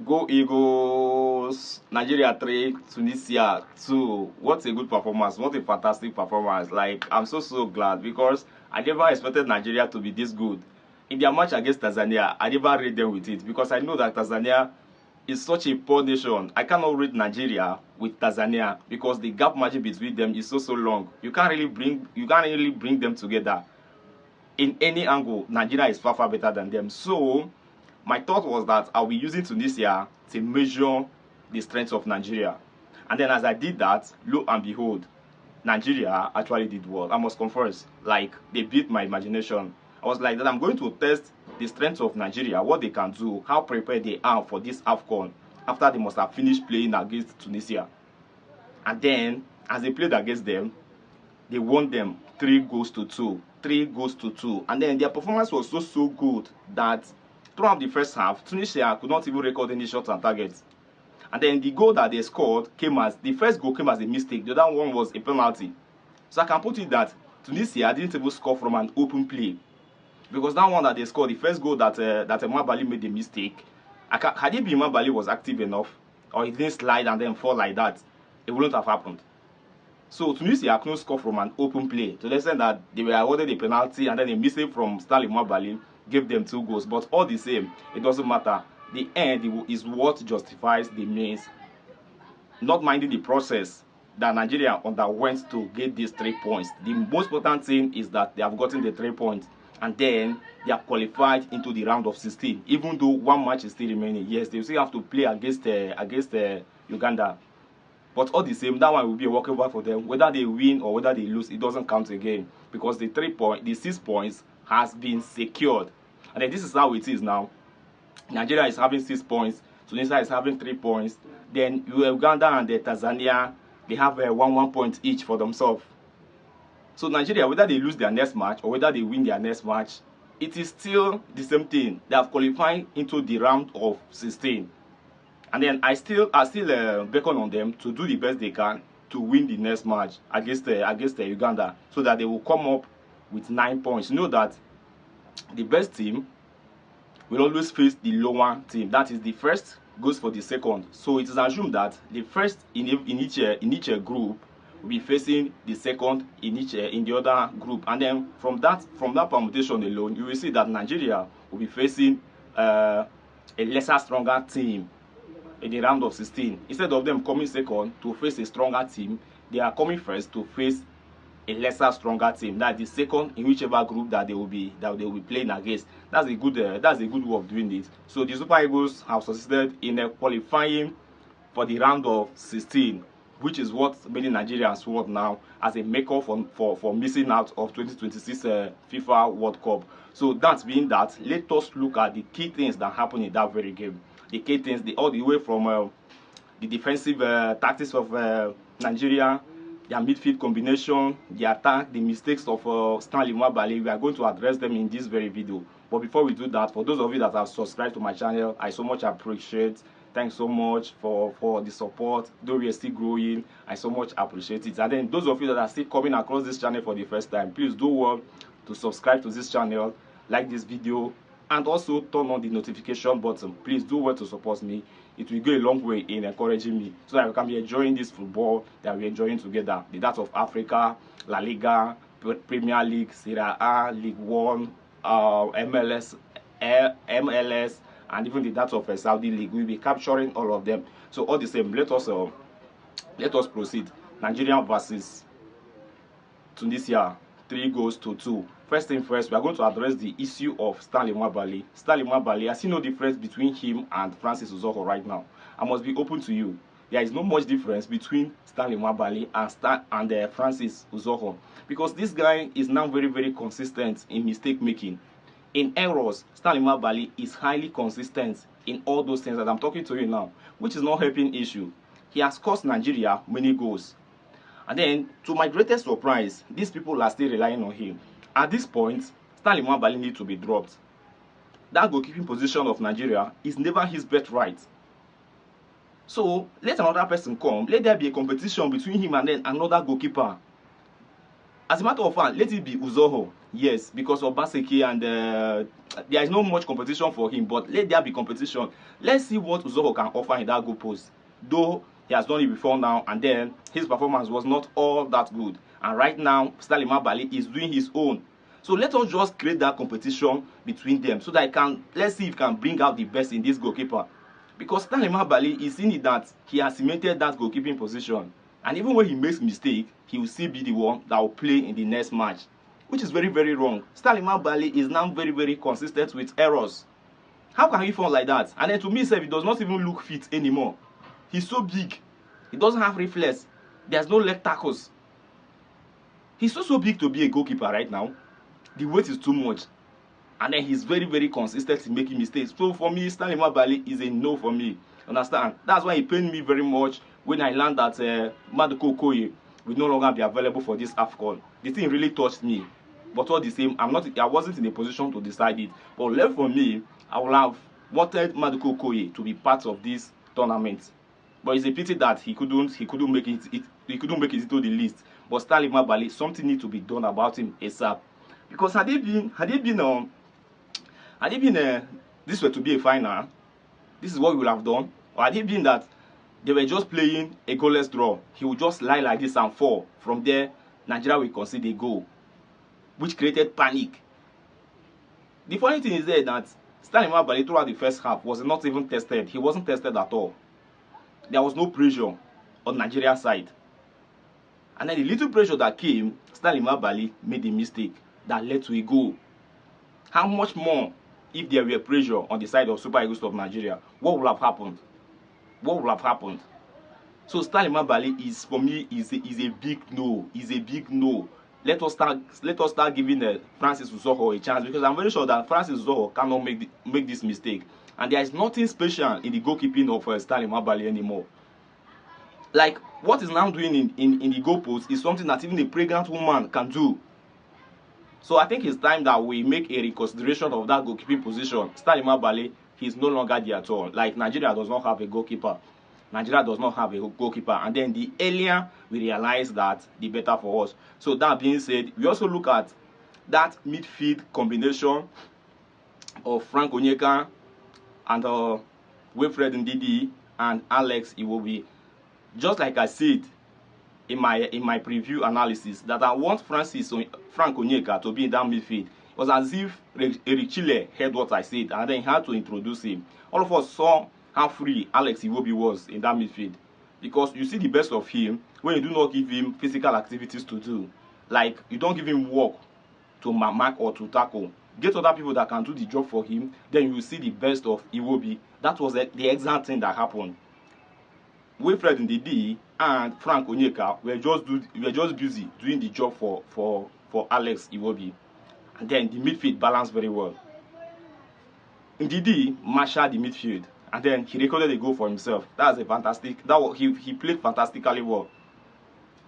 Go Eagles! Nigeria 3, Tunisia 2. What a good performance. What a fantastic performance. Like, I'm so glad because I never expected Nigeria to be this good. In their match against Tanzania, I never rate them with it because I know that Tanzania is such a poor nation. I cannot rate Nigeria with Tanzania because the gap margin between them is so long. You can't really bring them together. In any angle, Nigeria is far better than them. So my thought was that I'll be using Tunisia to measure the strength of Nigeria. And then as I did that, lo and behold, Nigeria actually did well. I must confess, like, they beat my imagination. I was like that I'm going to test the strength of Nigeria, what they can do, how prepared they are for this Afcon after they must have finished playing against Tunisia. And then, as they played against them, they won them 3 goals to 2. 3 goals to 2. And then their performance was so good that throughout the first half, Tunisia could not even record any shots on target. And then the goal that they scored the first goal came as a mistake. The other one was a penalty. So I can put it that Tunisia didn't even score from an open play. Because that one that they scored, the first goal that Mabali made a mistake, had it been Mabali was active enough, or he didn't slide and then fall like that, it wouldn't have happened. So Tunisia couldn't score from an open play to the extent that they were awarded a penalty and then a mistake from Stanley Mabali gave them 2 goals. But all the same, it doesn't matter. The end is what justifies the means, not minding the process that Nigeria underwent to get these 3 points. The most important thing is that they have gotten the 3 points and then they are qualified into the round of 16. Even though one match is still remaining, yes, they still have to play against Uganda. But all the same, that one will be a walkover for them. Whether they win or whether they lose, it doesn't count again because the 6 points has been secured. And then this is how it is now. Nigeria is having 6 points. Tunisia is having 3 points. Then Uganda and Tanzania, they have 1 point each for themselves. So Nigeria, whether they lose their next match or whether they win their next match, it is still the same thing. They have qualified into the round of 16. And then I still beckon on them to do the best they can to win the next match against Uganda, so that they will come up with 9 points. You know that the best team will always face the lower team. That is, the first goes for the second. So it is assumed that the first in each group will be facing the second in the other group. And then from that permutation alone, you will see that Nigeria will be facing a lesser stronger team in the round of 16. Instead of them coming second to face a stronger team, they are coming first to face a lesser stronger team. That's the second in whichever group that they will be playing against. That's a good way of doing it. So the Super Eagles have succeeded in qualifying for the round of 16, which is what many Nigerians want now as a make-up for missing out of 2026 FIFA World Cup. So that being that, let us look at the key things that happened in that very game. The key things, all the way from the defensive tactics of Nigeria, their midfield combination, the attack, the mistakes of Stanley Mwabali. We are going to address them in this very video. But before we do that, for those of you that have subscribed to my channel, I so much appreciate. Thanks so much for the support. Though we are still growing, I so much appreciate it. And then those of you that are still coming across this channel for the first time, please do well to subscribe to this channel, like this video, and also turn on the notification button. Please do well to support me. It will go a long way in encouraging me so that we can be enjoying this football that we're enjoying together. The that of Africa, La Liga, Premier League, Serie A, League One, MLS, and even the that of Saudi League. We'll be capturing all of them. So all the same, let us proceed. Nigeria versus Tunisia, 3 goals to 2. First thing first, we are going to address the issue of Stanley Mwabali. Stanley Mwabali, I see no difference between him and Francis Uzoho right now. I must be open to you. There is no much difference between Stanley Mwabali and Francis Uzoho, because this guy is now very consistent in mistake making. In errors, Stanley Mwabali is highly consistent in all those things that I'm talking to you now, which is not helping issue. He has cost Nigeria many goals. And then, to my greatest surprise, these people are still relying on him. At this point, Stanley Mwabali needs to be dropped. That goalkeeping position of Nigeria is never his birthright. So, let another person come. Let there be a competition between him and then another goalkeeper. As a matter of fact, let it be Uzoho. Yes, because of Baseke and there is no much competition for him, but let there be competition. Let's see what Uzoho can offer in that goal post. Though he has done it before now, and then his performance was not all that good. And right now, Stanley Mabali is doing his own. So let us just create that competition between them so that let's see if he can bring out the best in this goalkeeper. Because Stanley Mabali is in it that he has cemented that goalkeeping position. And even when he makes mistake, he will still be the one that will play in the next match, which is very, very wrong. Stanley Mabali is now very, very consistent with errors. How can he fall like that? And then to me, he does not even look fit anymore. He's so big. He doesn't have reflex. There's no leg tackles. He's so big to be a goalkeeper right now. The weight is too much. And then he's very, very consistent in making mistakes. So for me, Stanley Mabali is a no for me. Understand? That's why it pained me very much when I learned that Maduka Okoye will no longer be available for this Afcon. The thing really touched me. But all the same, I wasn't in a position to decide it. But left for me, I would have wanted Maduka Okoye to be part of this tournament. But it's a pity that he couldn't make it into the list. But Stanley Mabali, something needs to be done about him ASAP. Because had it been this were to be a final, this is what we would have done. Or had it been that they were just playing a goalless draw, he would just lie like this and fall. From there, Nigeria will concede a goal, which created panic. The funny thing is that Stanley Mabali throughout the first half was not even tested. He wasn't tested at all. There was no pressure on Nigeria's side. And then the little pressure that came, Stanley Mabali made a mistake that led to a goal. How much more if there were pressure on the side of Super Eagles of Nigeria? What would have happened? What would have happened? So Stanley Mabali is, for me, is a big no. Is a big no. Let us start giving Francis Uzoho a chance, because I'm very sure that Francis Uzoho cannot make this mistake. And there is nothing special in the goalkeeping of Stanley Mabali anymore. Like, what he's now doing in the goalpost is something that even a pregnant woman can do. So I think it's time that we make a reconsideration of that goalkeeping position. Stanley Mabali, he's no longer there at all. Like, Nigeria does not have a goalkeeper. Nigeria does not have a goalkeeper. And then the earlier we realize that, the better for us. So that being said, we also look at that midfield combination of Frank Onyeka and Wilfred Ndidi and Alex Iwobi. Just like I said in my preview analysis, that I want Frank Onyeka to be in that midfield. It was as if Eric Chile heard what I said and then he had to introduce him. All of us saw how free Alex Iwobi was in that midfield, because you see the best of him when you do not give him physical activities to do. Like, you don't give him work to mark or to tackle. Get other people that can do the job for him, then you will see the best of Iwobi. That was the exact thing that happened. Wilfred Ndidi and Frank Onyeka were just busy doing the job for Alex Iwobi. And then the midfield balanced very well. Ndidi marshaled the midfield, and then he recorded a goal for himself. That's a fantastic. He played fantastically well.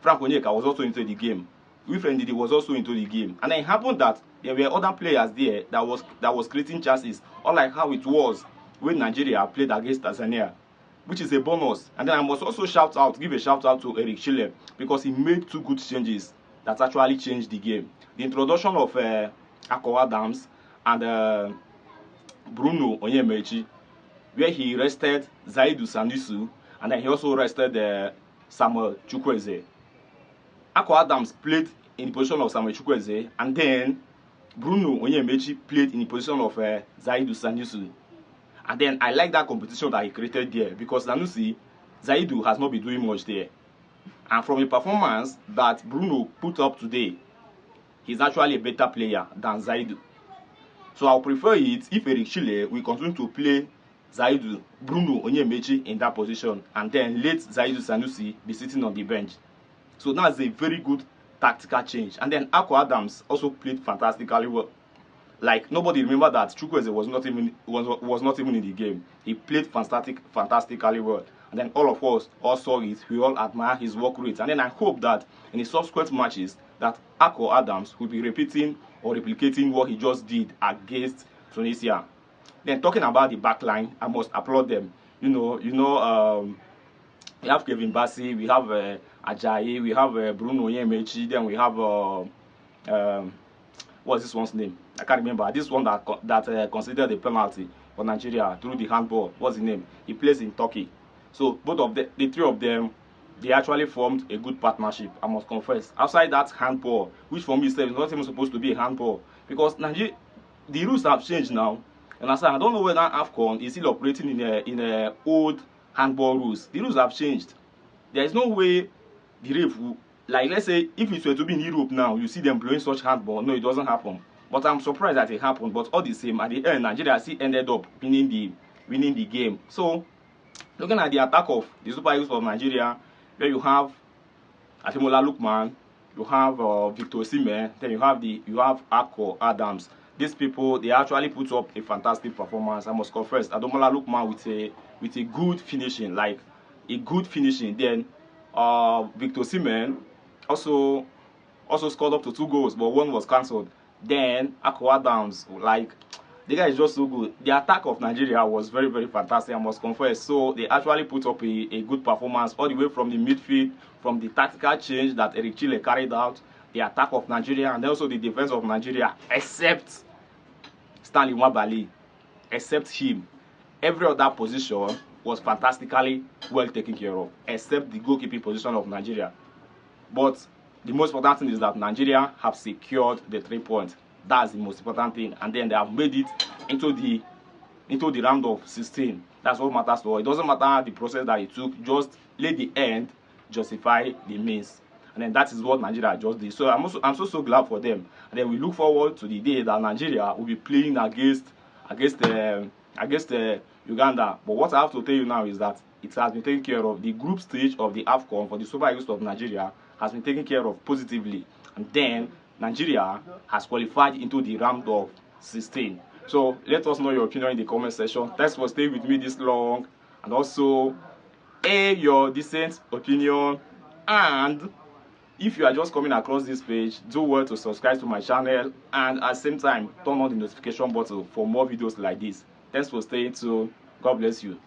Frank Onyeka was also into the game. Wilfred Ndidi was also into the game. And then it happened that there were other players there that was creating chances, unlike how it was when Nigeria played against Tanzania, which is a bonus. And then I must also give a shout out to Eric Chile, because he made 2 good changes that actually changed the game. The introduction of Ako Adams and Bruno Onyemaechi, where he rested Zaidu Sanusi, and then he also rested Samuel Chukwueze. Ako Adams played in the position of Samuel Chukwueze, and then Bruno Onyemaechi played in the position of Zaidu Sanusi. And then I like that competition that he created there, because Zaidu has not been doing much there. And from a performance that Bruno put up today, he's actually a better player than Zaidu. So I'll prefer it if Eric Chile will continue to play Zaidu, Bruno Onyemaechi in that position, and then let Zaidu Sanusi be sitting on the bench. So that's a very good tactical change. And then Ako Adams also played fantastically well. Like, nobody remember that Chukwueze was not even in the game. He played fantastically well. And then all of us all saw it. We all admire his work rate. And then I hope that in the subsequent matches that Ako Adams will be repeating or replicating what he just did against Tunisia. Then talking about the back line, I must applaud them. We have Kevin Bassi, we have Ajayi, we have Bruno Yemechi, then we have what's this one's name? I can't remember. This one that considered the penalty for Nigeria through the handball. What's his name? He plays in Turkey. So both of the three of them, they actually formed a good partnership, I must confess. Outside that handball, which for me is not even supposed to be a handball, because Nigeria, the rules have changed now. And I don't know whether Afcon is still operating in a old handball rules. The rules have changed. There is no way the ref will, like, let's say if it were to be in Europe now, you see them blowing such handball. No, it doesn't happen. But I'm surprised that it happened. But all the same, at the end, Nigeria still ended up winning the game. So looking at the attack of the Super Eagles of Nigeria, where you have Ademola Lookman, you have Victor Osimhen, then you have Akko Adams. These people, they actually put up a fantastic performance. I must confess, Ademola Lookman with a good finishing, like a good finishing. Then Victor Osimhen also scored up to 2 goals, but one was cancelled. Then Akko Adams, like, the guy is just so good. The attack of Nigeria was very, very fantastic, I must confess. So they actually put up a good performance all the way from the midfield, from the tactical change that Eric Chile carried out, the attack of Nigeria, and also the defense of Nigeria, except Stanley Nwabali. Except him, every other position was fantastically well taken care of, except the goalkeeping position of Nigeria. But the most important thing is that Nigeria have secured the 3 points. That's the most important thing, and then they have made it into the round of 16. That's what matters to all. It doesn't matter the process that it took. Just let the end justify the means, and then that is what Nigeria just did. So I'm so glad for them, and then we look forward to the day that Nigeria will be playing against Uganda. But what I have to tell you now is that it has been taken care of. The group stage of the Afcon for the Super Eagles of Nigeria has been taken care of positively, and then Nigeria has qualified into the round of 16. So let us know your opinion in the comment section. Thanks for staying with me this long, and also your decent opinion. And if you are just coming across this page, do well to subscribe to my channel, and at the same time turn on the notification button for more videos like this. Thanks for staying tuned. God bless you.